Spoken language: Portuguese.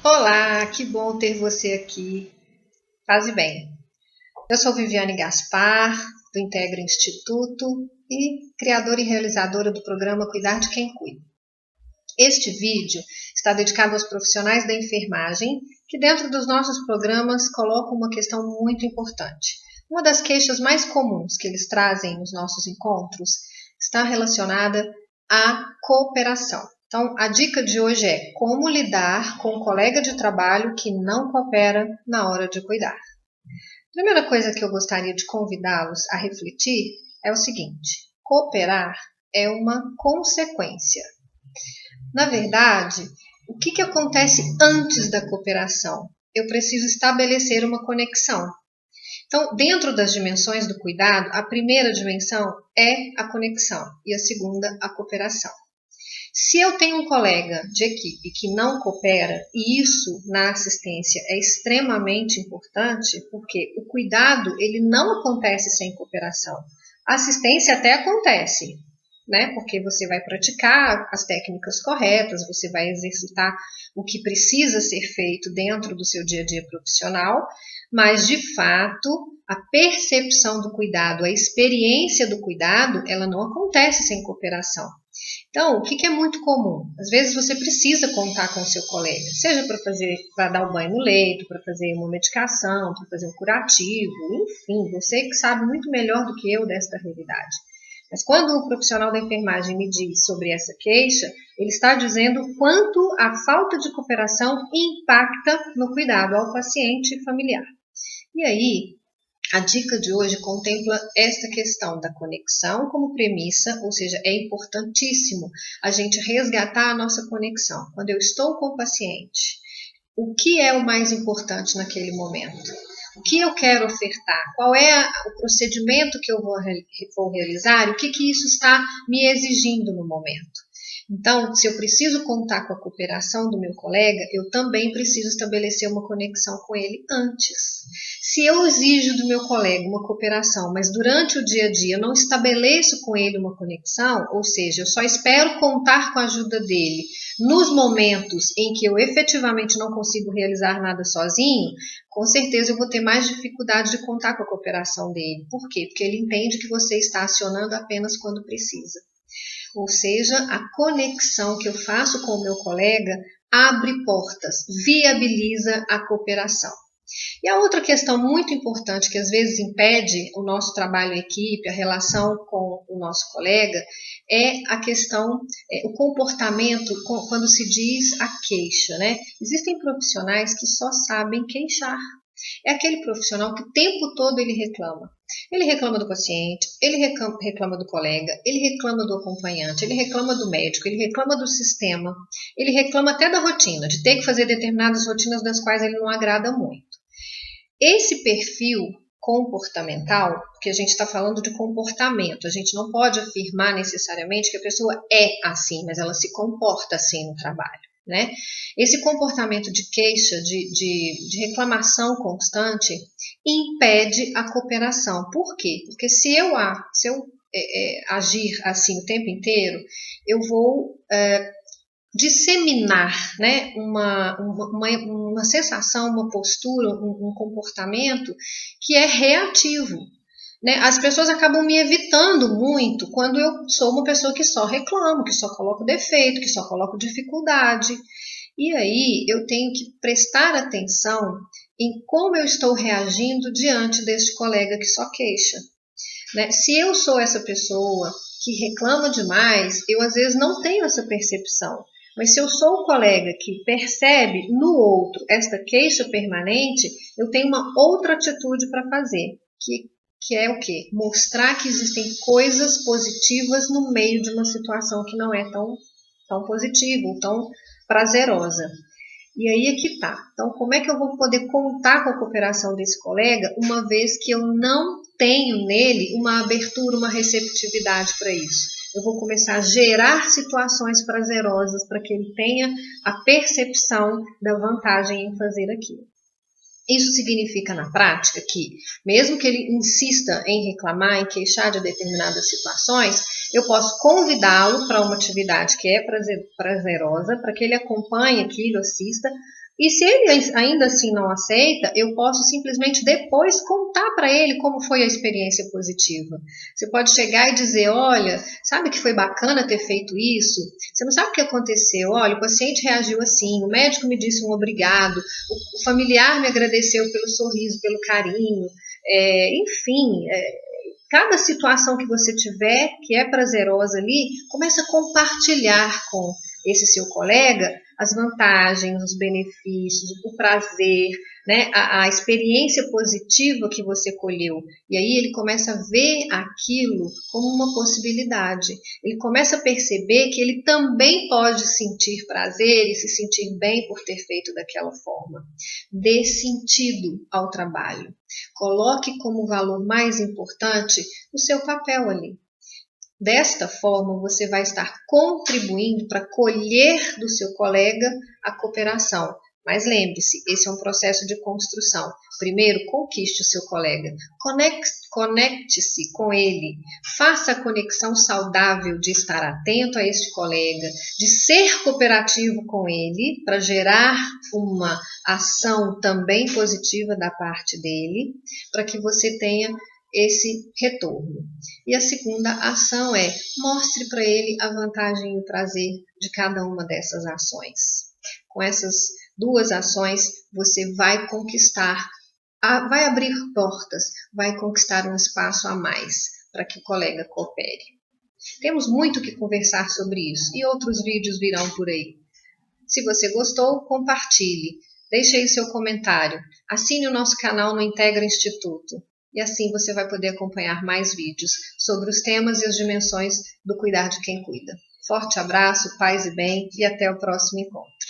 Olá, que bom ter você aqui. Faz bem. Eu sou Viviane Gaspar, do Integra Instituto e criadora e realizadora do programa Cuidar de Quem Cuida. Este vídeo está dedicado aos profissionais da enfermagem que dentro dos nossos programas colocam uma questão muito importante. Uma das queixas mais comuns que eles trazem nos nossos encontros está relacionada à cooperação. Então, a dica de hoje é como lidar com um colega de trabalho que não coopera na hora de cuidar. A primeira coisa que eu gostaria de convidá-los a refletir é o seguinte: cooperar é uma consequência. Na verdade, o que acontece antes da cooperação? Eu preciso estabelecer uma conexão. Então, dentro das dimensões do cuidado, a primeira dimensão é a conexão e a segunda, a cooperação. Se eu tenho um colega de equipe que não coopera, e isso na assistência é extremamente importante, porque o cuidado ele não acontece sem cooperação. A assistência até acontece, né? Porque você vai praticar as técnicas corretas, você vai exercitar o que precisa ser feito dentro do seu dia a dia profissional, mas de fato a percepção do cuidado, a experiência do cuidado, ela não acontece sem cooperação. Então, o que é muito comum? Às vezes você precisa contar com o seu colega, seja para dar o banho no leito, para fazer uma medicação, para fazer um curativo, enfim, você que sabe muito melhor do que eu desta realidade. Mas quando o profissional da enfermagem me diz sobre essa queixa, ele está dizendo quanto a falta de cooperação impacta no cuidado ao paciente e familiar. E aí, a dica de hoje contempla esta questão da conexão como premissa, ou seja, é importantíssimo a gente resgatar a nossa conexão. Quando eu estou com o paciente, o que é o mais importante naquele momento? O que eu quero ofertar? Qual é o procedimento que eu vou realizar? O que isso está me exigindo no momento? Então, se eu preciso contar com a cooperação do meu colega, eu também preciso estabelecer uma conexão com ele antes. Se eu exijo do meu colega uma cooperação, mas durante o dia a dia eu não estabeleço com ele uma conexão, ou seja, eu só espero contar com a ajuda dele nos momentos em que eu efetivamente não consigo realizar nada sozinho, com certeza eu vou ter mais dificuldade de contar com a cooperação dele. Por quê? Porque ele entende que você está acionando apenas quando precisa. Ou seja, a conexão que eu faço com o meu colega abre portas, viabiliza a cooperação. E a outra questão muito importante que às vezes impede o nosso trabalho em equipe, a relação com o nosso colega, é a questão, o comportamento quando se diz a queixa, né? Existem profissionais que só sabem queixar. É aquele profissional que o tempo todo ele reclama. Ele reclama do paciente, ele reclama do colega, ele reclama do acompanhante, ele reclama do médico, ele reclama do sistema, ele reclama até da rotina, de ter que fazer determinadas rotinas das quais ele não agrada muito. Esse perfil comportamental, porque a gente está falando de comportamento, a gente não pode afirmar necessariamente que a pessoa é assim, mas ela se comporta assim no trabalho. Né? Esse comportamento de queixa, de reclamação constante, impede a cooperação. Por quê? Porque se eu agir assim o tempo inteiro, eu vou disseminar, né, uma sensação, uma postura, um comportamento que é reativo. Né? As pessoas acabam me evitando muito quando eu sou uma pessoa que só reclamo, que só coloco defeito, que só coloco dificuldade. E aí eu tenho que prestar atenção em como eu estou reagindo diante deste colega que só queixa. Né? Se eu sou essa pessoa que reclama demais, eu às vezes não tenho essa percepção. Mas se eu sou o colega que percebe no outro esta queixa permanente, eu tenho uma outra atitude para fazer, que é o quê? Mostrar que existem coisas positivas no meio de uma situação que não é tão positiva, ou tão prazerosa. E aí é que tá. Então, como é que eu vou poder contar com a cooperação desse colega, uma vez que eu não tenho nele uma abertura, uma receptividade para isso? Eu vou começar a gerar situações prazerosas para que ele tenha a percepção da vantagem em fazer aquilo. Isso significa, na prática, que, mesmo que ele insista em reclamar, em queixar de determinadas situações, eu posso convidá-lo para uma atividade que é prazerosa, para que ele acompanhe aquilo, assista, E se ele ainda assim não aceita, eu posso simplesmente depois contar para ele como foi a experiência positiva. Você pode chegar e dizer, olha, sabe que foi bacana ter feito isso? Você não sabe o que aconteceu? Olha, o paciente reagiu assim, o médico me disse um obrigado, o familiar me agradeceu pelo sorriso, pelo carinho, enfim, cada situação que você tiver que é prazerosa ali, começa a compartilhar com esse seu colega as vantagens, os benefícios, o prazer, né, a experiência positiva que você colheu. E aí ele começa a ver aquilo como uma possibilidade. Ele começa a perceber que ele também pode sentir prazer e se sentir bem por ter feito daquela forma. Dê sentido ao trabalho. Coloque como valor mais importante o seu papel ali. Desta forma, você vai estar contribuindo para colher do seu colega a cooperação. Mas lembre-se, esse é um processo de construção. Primeiro, conquiste o seu colega. Conecte-se com ele. Faça a conexão saudável de estar atento a este colega, de ser cooperativo com ele, para gerar uma ação também positiva da parte dele, para que você tenha esse retorno. E a segunda ação é mostre para ele a vantagem e o prazer de cada uma dessas ações. Com essas duas ações, você vai conquistar, vai abrir portas, vai conquistar um espaço a mais para que o colega coopere. Temos muito que conversar sobre isso e outros vídeos virão por aí. Se você gostou, compartilhe, deixe aí seu comentário, assine o nosso canal no Integra Instituto. E assim você vai poder acompanhar mais vídeos sobre os temas e as dimensões do cuidar de quem cuida. Forte abraço, paz e bem e até o próximo encontro.